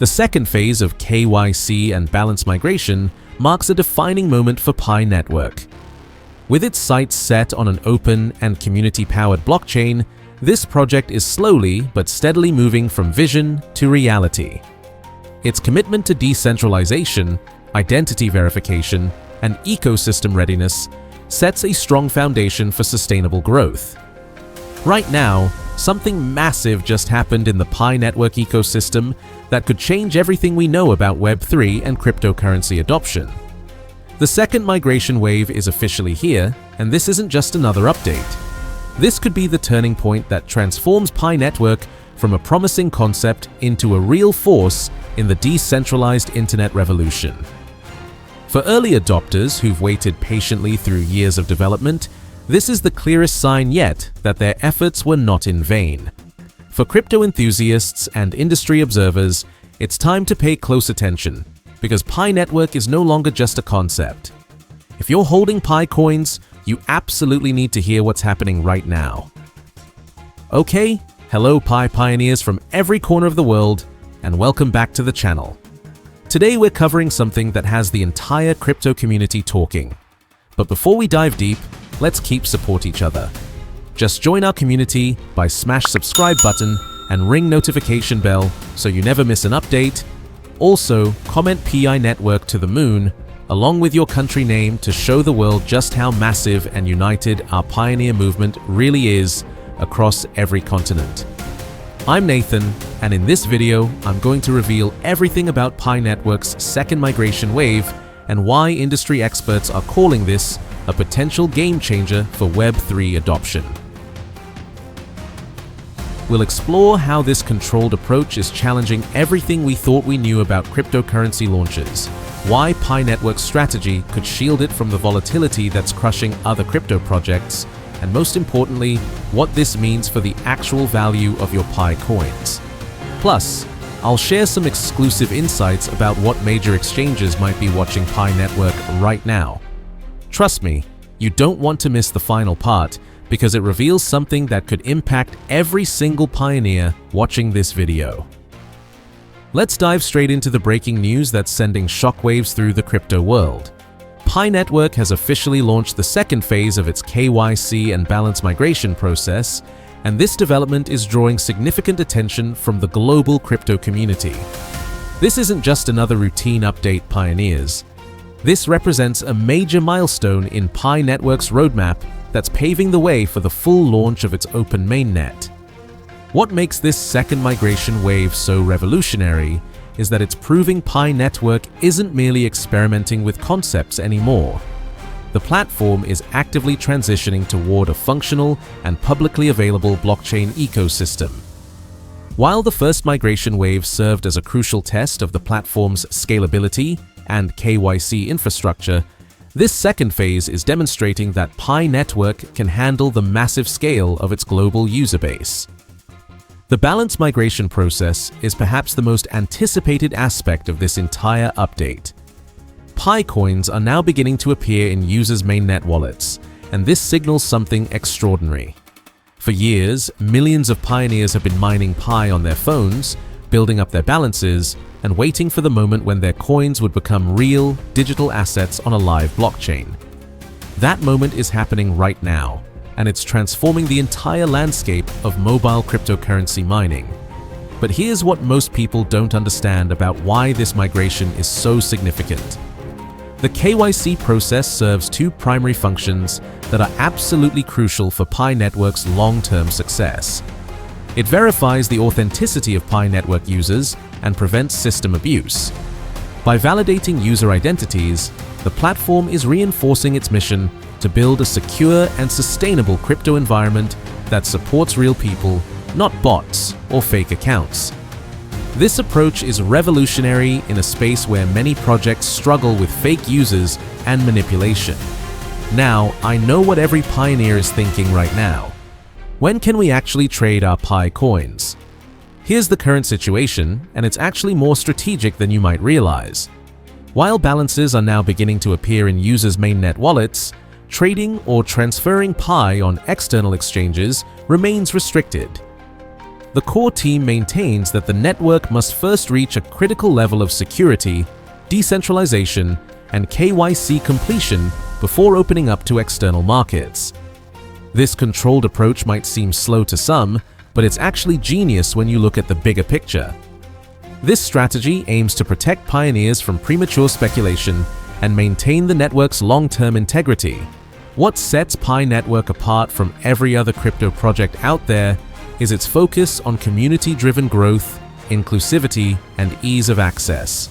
The second phase of KYC and balance migration marks a defining moment for Pi Network. With its sights set on an open and community-powered blockchain, this project is slowly but steadily moving from vision to reality. Its commitment to decentralization, identity verification, and ecosystem readiness sets a strong foundation for sustainable growth. Right now, something massive just happened in the Pi Network ecosystem that could change everything we know about Web3 and cryptocurrency adoption. The second migration wave is officially here, and this isn't just another update. This could be the turning point that transforms Pi Network from a promising concept into a real force in the decentralized internet revolution. For early adopters who've waited patiently through years of development, this is the clearest sign yet that their efforts were not in vain. For crypto enthusiasts and industry observers, it's time to pay close attention, because Pi Network is no longer just a concept. If you're holding Pi coins, you absolutely need to hear what's happening right now. Okay, hello Pi pioneers from every corner of the world, and welcome back to the channel. Today we're covering something that has the entire crypto community talking. But before we dive deep, let's keep support each other. Just join our community by smash subscribe button and ring notification bell so you never miss an update. Also, comment PI Network to the moon, along with your country name to show the world just how massive and united our pioneer movement really is across every continent. I'm Nathan, and in this video, I'm going to reveal everything about Pi Network's second migration wave and why industry experts are calling this a potential game changer for Web3 adoption. We'll explore how this controlled approach is challenging everything we thought we knew about cryptocurrency launches, why Pi Network's strategy could shield it from the volatility that's crushing other crypto projects, and most importantly, what this means for the actual value of your Pi coins. Plus, I'll share some exclusive insights about what major exchanges might be watching Pi Network right now. Trust me, you don't want to miss the final part, because it reveals something that could impact every single pioneer watching this video. Let's dive straight into the breaking news that's sending shockwaves through the crypto world. Pi Network has officially launched the second phase of its KYC and balance migration process, and this development is drawing significant attention from the global crypto community. This isn't just another routine update, pioneers. This represents a major milestone in Pi Network's roadmap that's paving the way for the full launch of its open mainnet. What makes this second migration wave so revolutionary is that it's proving Pi Network isn't merely experimenting with concepts anymore. The platform is actively transitioning toward a functional and publicly available blockchain ecosystem. While the first migration wave served as a crucial test of the platform's scalability and KYC infrastructure, this second phase is demonstrating that Pi Network can handle the massive scale of its global user base. The balance migration process is perhaps the most anticipated aspect of this entire update. PiCoins are now beginning to appear in users' mainnet wallets, and this signals something extraordinary. For years, millions of pioneers have been mining Pi on their phones, building up their balances, and waiting for the moment when their coins would become real, digital assets on a live blockchain. That moment is happening right now, and it's transforming the entire landscape of mobile cryptocurrency mining. But here's what most people don't understand about why this migration is so significant. The KYC process serves two primary functions that are absolutely crucial for Pi Network's long-term success. It verifies the authenticity of Pi Network users and prevents system abuse. By validating user identities, the platform is reinforcing its mission to build a secure and sustainable crypto environment that supports real people, not bots or fake accounts. This approach is revolutionary in a space where many projects struggle with fake users and manipulation. Now, I know what every pioneer is thinking right now. When can we actually trade our Pi coins? Here's the current situation, and it's actually more strategic than you might realize. While balances are now beginning to appear in users' mainnet wallets, trading or transferring Pi on external exchanges remains restricted. the core team maintains that the network must first reach a critical level of security, decentralization, and KYC completion before opening up to external markets. This controlled approach might seem slow to some, but it's actually genius when you look at the bigger picture. This strategy aims to protect pioneers from premature speculation and maintain the network's long-term integrity. What sets Pi Network apart from every other crypto project out there is its focus on community-driven growth, inclusivity, and ease of access.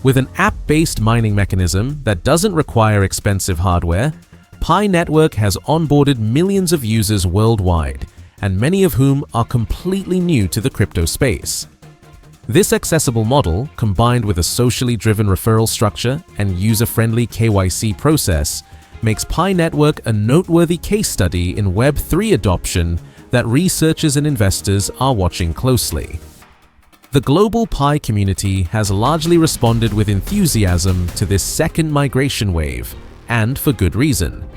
With an app-based mining mechanism that doesn't require expensive hardware, Pi Network has onboarded millions of users worldwide, and many of whom are completely new to the crypto space. This accessible model, combined with a socially driven referral structure and user-friendly KYC process, makes Pi Network a noteworthy case study in Web3 adoption that researchers and investors are watching closely. The global Pi community has largely responded with enthusiasm to this second migration wave, and for good reason.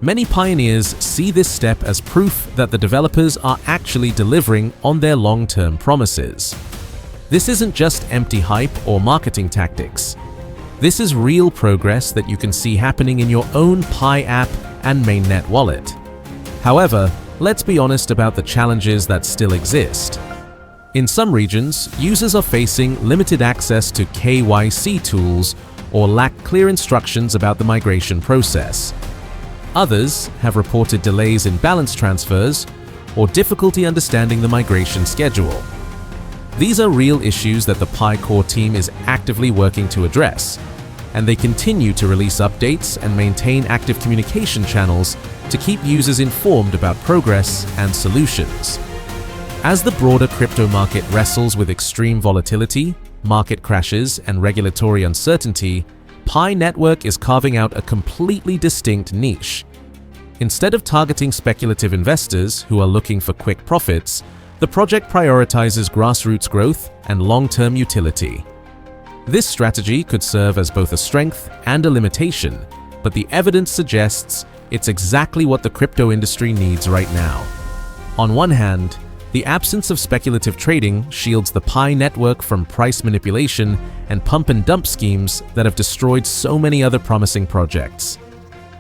Many pioneers see this step as proof that the developers are actually delivering on their long-term promises. This isn't just empty hype or marketing tactics. This is real progress that you can see happening in your own Pi app and mainnet wallet. However, let's be honest about the challenges that still exist. In some regions, users are facing limited access to KYC tools or lack clear instructions about the migration process. Others have reported delays in balance transfers or difficulty understanding the migration schedule. These are real issues that the Pi core team is actively working to address, and they continue to release updates and maintain active communication channels to keep users informed about progress and solutions. As the broader crypto market wrestles with extreme volatility, market crashes, and regulatory uncertainty, Pi Network is carving out a completely distinct niche. Instead of targeting speculative investors who are looking for quick profits, the project prioritizes grassroots growth and long-term utility. This strategy could serve as both a strength and a limitation, but the evidence suggests it's exactly what the crypto industry needs right now. On one hand, the absence of speculative trading shields the Pi network from price manipulation and pump-and-dump schemes that have destroyed so many other promising projects.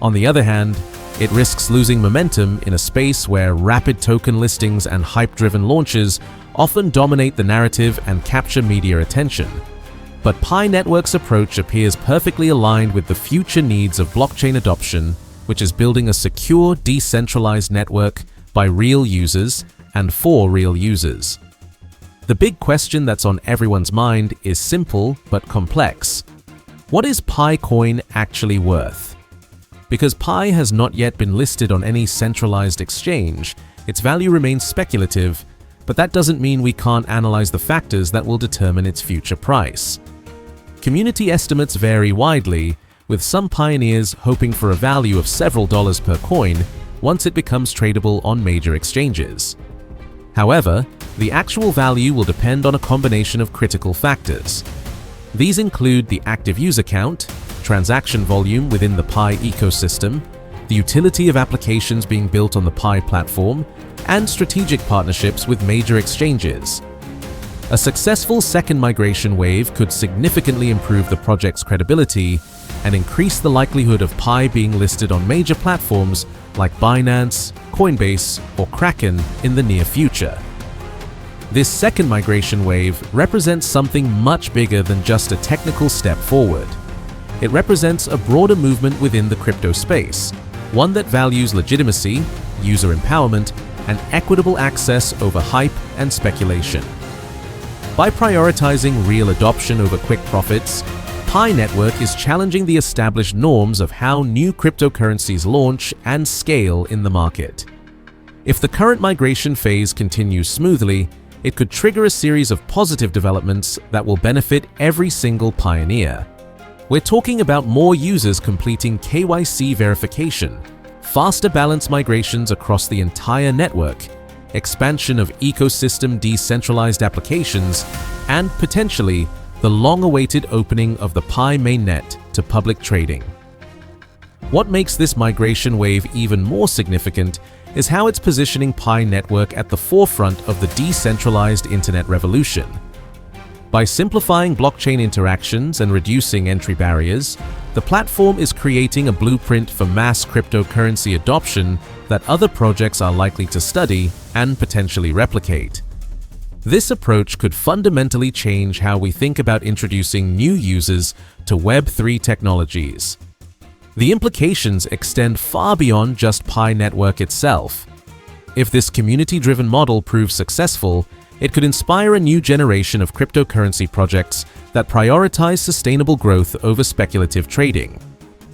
On the other hand, it risks losing momentum in a space where rapid token listings and hype-driven launches often dominate the narrative and capture media attention. But Pi Network's approach appears perfectly aligned with the future needs of blockchain adoption, which is building a secure, decentralized network by real users and for real users. The big question that's on everyone's mind is simple but complex. What is PiCoin actually worth? Because Pi has not yet been listed on any centralized exchange, its value remains speculative, but that doesn't mean we can't analyze the factors that will determine its future price. Community estimates vary widely, with some pioneers hoping for a value of several dollars per coin once it becomes tradable on major exchanges. However, the actual value will depend on a combination of critical factors. These include the active user count, transaction volume within the Pi ecosystem, the utility of applications being built on the Pi platform, and strategic partnerships with major exchanges. A successful second migration wave could significantly improve the project's credibility and increase the likelihood of Pi being listed on major platforms like Binance, Coinbase, or Kraken in the near future. This second migration wave represents something much bigger than just a technical step forward. It represents a broader movement within the crypto space, one that values legitimacy, user empowerment, and equitable access over hype and speculation. By prioritizing real adoption over quick profits, Pi Network is challenging the established norms of how new cryptocurrencies launch and scale in the market. If the current migration phase continues smoothly, it could trigger a series of positive developments that will benefit every single pioneer. We're talking about more users completing KYC verification, faster balance migrations across the entire network, expansion of ecosystem decentralized applications, and potentially the long-awaited opening of the Pi mainnet to public trading. What makes this migration wave even more significant is how it's positioning Pi Network at the forefront of the decentralized internet revolution. By simplifying blockchain interactions and reducing entry barriers, the platform is creating a blueprint for mass cryptocurrency adoption that other projects are likely to study and potentially replicate. This approach could fundamentally change how we think about introducing new users to Web3 technologies. The implications extend far beyond just Pi Network itself. If this community-driven model proves successful, it could inspire a new generation of cryptocurrency projects that prioritize sustainable growth over speculative trading.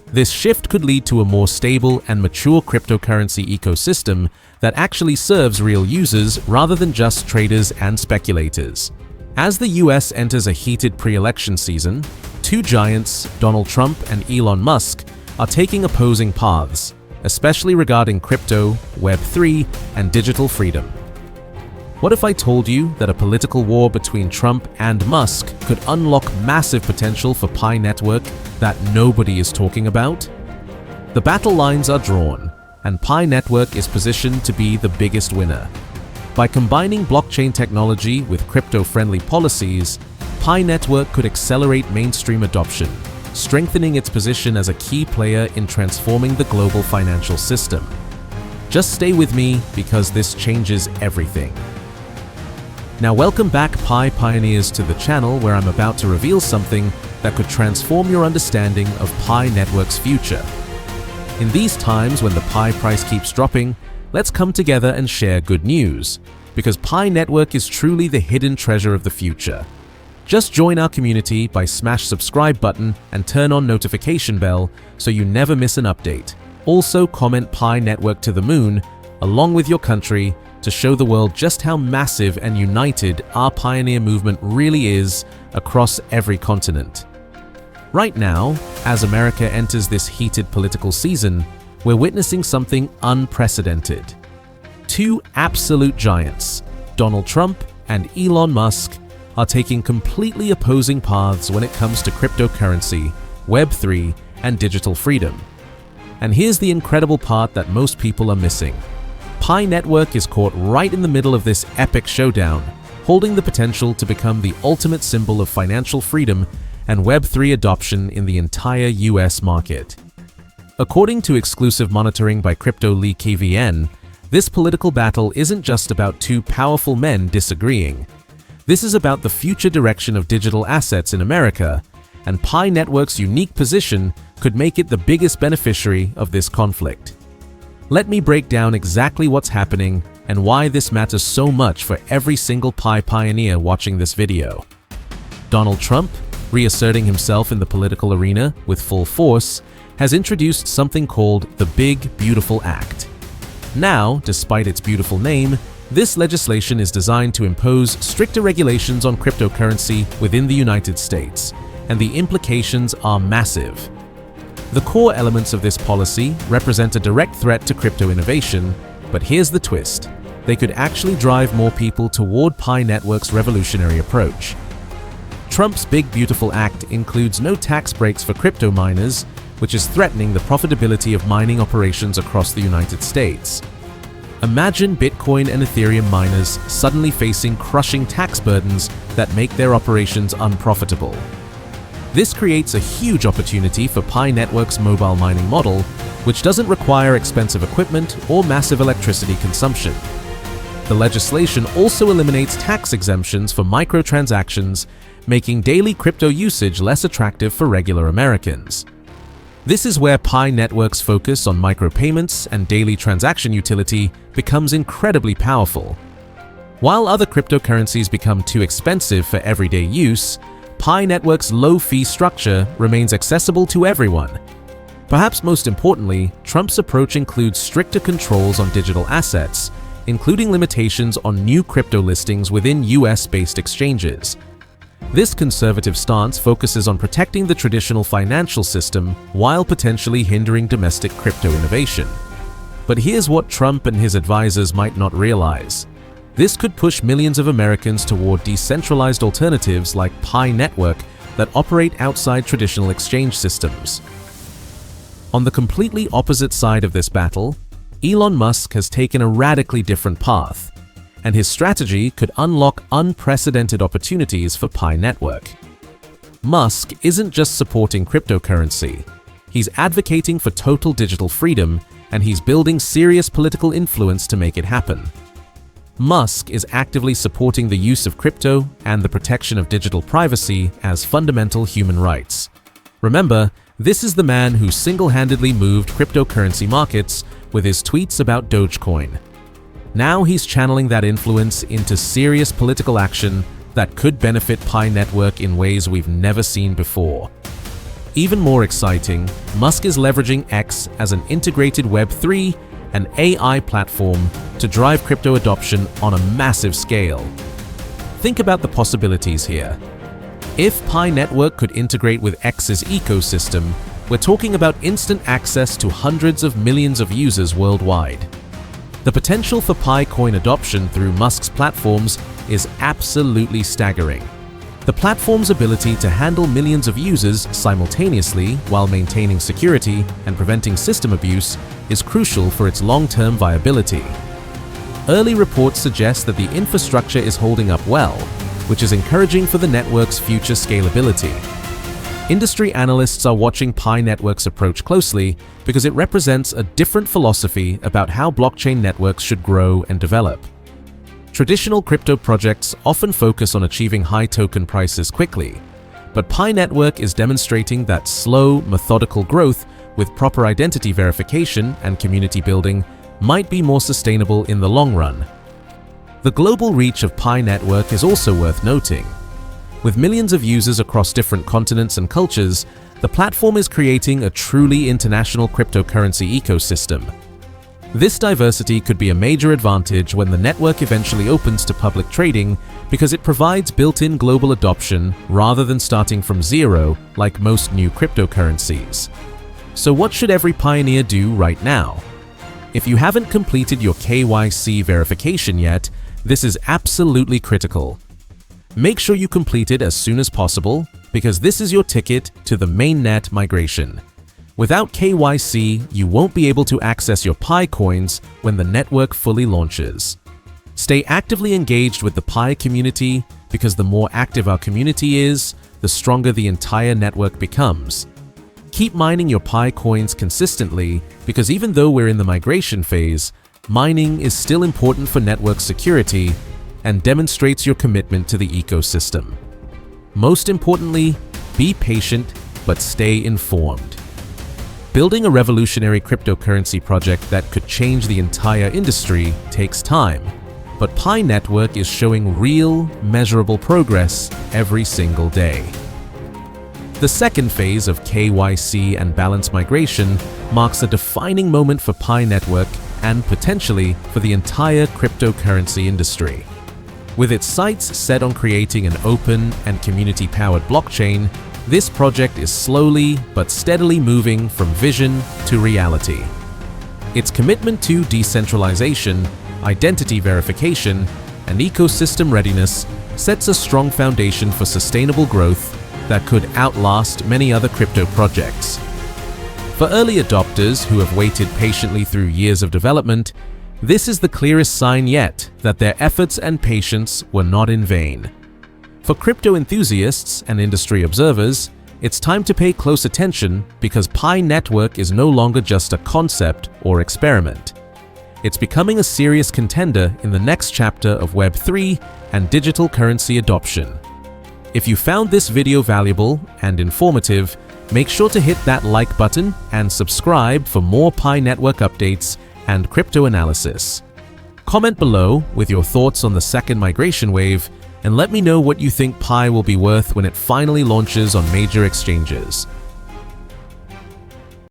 This shift could lead to a more stable and mature cryptocurrency ecosystem that actually serves real users rather than just traders and speculators. As the US enters a heated pre-election season, two giants, Donald Trump and Elon Musk, are taking opposing paths, especially regarding crypto, Web3, and digital freedom. What if I told you that a political war between Trump and Musk could unlock massive potential for Pi Network that nobody is talking about? The battle lines are drawn, and Pi Network is positioned to be the biggest winner. By combining blockchain technology with crypto-friendly policies, Pi Network could accelerate mainstream adoption, strengthening its position as a key player in transforming the global financial system. Just stay with me because this changes everything. Now welcome back Pi Pioneers to the channel where I'm about to reveal something that could transform your understanding of Pi Network's future. In these times when the Pi price keeps dropping, let's come together and share good news, because Pi Network is truly the hidden treasure of the future. Just join our community by smash subscribe button and turn on notification bell so you never miss an update. Also comment Pi Network to the moon, along with your country, to show the world just how massive and united our pioneer movement really is across every continent. Right now, as America enters this heated political season, we're witnessing something unprecedented. Two absolute giants, Donald Trump and Elon Musk, are taking completely opposing paths when it comes to cryptocurrency, Web3, and digital freedom. And here's the incredible part that most people are missing. Pi Network is caught right in the middle of this epic showdown, holding the potential to become the ultimate symbol of financial freedom and Web3 adoption in the entire US market. According to exclusive monitoring by CryptoLeakEVN, this political battle isn't just about two powerful men disagreeing. This is about the future direction of digital assets in America, and Pi Network's unique position could make it the biggest beneficiary of this conflict. Let me break down exactly what's happening and why this matters so much for every single Pi pioneer watching this video. Donald Trump, reasserting himself in the political arena with full force, has introduced something called the Big Beautiful Act. Now, despite its beautiful name, this legislation is designed to impose stricter regulations on cryptocurrency within the United States, and the implications are massive. The core elements of this policy represent a direct threat to crypto innovation, but here's the twist. They could actually drive more people toward Pi Network's revolutionary approach. Trump's Big Beautiful Act includes no tax breaks for crypto miners, which is threatening the profitability of mining operations across the United States. Imagine Bitcoin and Ethereum miners suddenly facing crushing tax burdens that make their operations unprofitable. This creates a huge opportunity for Pi Network's mobile mining model, which doesn't require expensive equipment or massive electricity consumption. The legislation also eliminates tax exemptions for microtransactions, making daily crypto usage less attractive for regular Americans. This is where Pi Network's focus on micropayments and daily transaction utility becomes incredibly powerful. While other cryptocurrencies become too expensive for everyday use, Pi Network's low-fee structure remains accessible to everyone. Perhaps most importantly, Trump's approach includes stricter controls on digital assets, including limitations on new crypto listings within US-based exchanges. This conservative stance focuses on protecting the traditional financial system while potentially hindering domestic crypto innovation. But here's what Trump and his advisors might not realize. This could push millions of Americans toward decentralized alternatives like Pi Network that operate outside traditional exchange systems. On the completely opposite side of this battle, Elon Musk has taken a radically different path, and his strategy could unlock unprecedented opportunities for Pi Network. Musk isn't just supporting cryptocurrency, he's advocating for total digital freedom, and he's building serious political influence to make it happen. Musk is actively supporting the use of crypto and the protection of digital privacy as fundamental human rights. Remember, this is the man who single-handedly moved cryptocurrency markets with his tweets about Dogecoin. Now he's channeling that influence into serious political action that could benefit Pi Network in ways we've never seen before. Even more exciting, Musk is leveraging X as an integrated Web3 and AI platform to drive crypto adoption on a massive scale. Think about the possibilities here. If Pi Network could integrate with X's ecosystem, we're talking about instant access to hundreds of millions of users worldwide. The potential for PiCoin adoption through Musk's platforms is absolutely staggering. The platform's ability to handle millions of users simultaneously while maintaining security and preventing system abuse is crucial for its long-term viability. Early reports suggest that the infrastructure is holding up well, which is encouraging for the network's future scalability. Industry analysts are watching Pi Network's approach closely because it represents a different philosophy about how blockchain networks should grow and develop. Traditional crypto projects often focus on achieving high token prices quickly, but Pi Network is demonstrating that slow, methodical growth with proper identity verification and community building might be more sustainable in the long run. The global reach of Pi Network is also worth noting. With millions of users across different continents and cultures, the platform is creating a truly international cryptocurrency ecosystem. This diversity could be a major advantage when the network eventually opens to public trading because it provides built-in global adoption rather than starting from zero like most new cryptocurrencies. So what should every pioneer do right now? If you haven't completed your KYC verification yet, this is absolutely critical. Make sure you complete it as soon as possible because this is your ticket to the mainnet migration. Without KYC, you won't be able to access your Pi coins when the network fully launches. Stay actively engaged with the Pi community because the more active our community is, the stronger the entire network becomes. Keep mining your Pi coins consistently because even though we're in the migration phase, mining is still important for network security and demonstrates your commitment to the ecosystem. Most importantly, be patient but stay informed. Building a revolutionary cryptocurrency project that could change the entire industry takes time, but Pi Network is showing real, measurable progress every single day. The second phase of KYC and balance migration marks a defining moment for Pi Network and potentially for the entire cryptocurrency industry. With its sights set on creating an open and community-powered blockchain, this project is slowly but steadily moving from vision to reality. Its commitment to decentralization, identity verification, and ecosystem readiness sets a strong foundation for sustainable growth that could outlast many other crypto projects. For early adopters who have waited patiently through years of development, this is the clearest sign yet that their efforts and patience were not in vain. For crypto enthusiasts and industry observers, it's time to pay close attention because Pi Network is no longer just a concept or experiment. It's becoming a serious contender in the next chapter of Web3 and digital currency adoption. If you found this video valuable and informative, make sure to hit that like button and subscribe for more Pi Network updates and crypto analysis. Comment below with your thoughts on the second migration wave and let me know what you think Pi will be worth when it finally launches on major exchanges.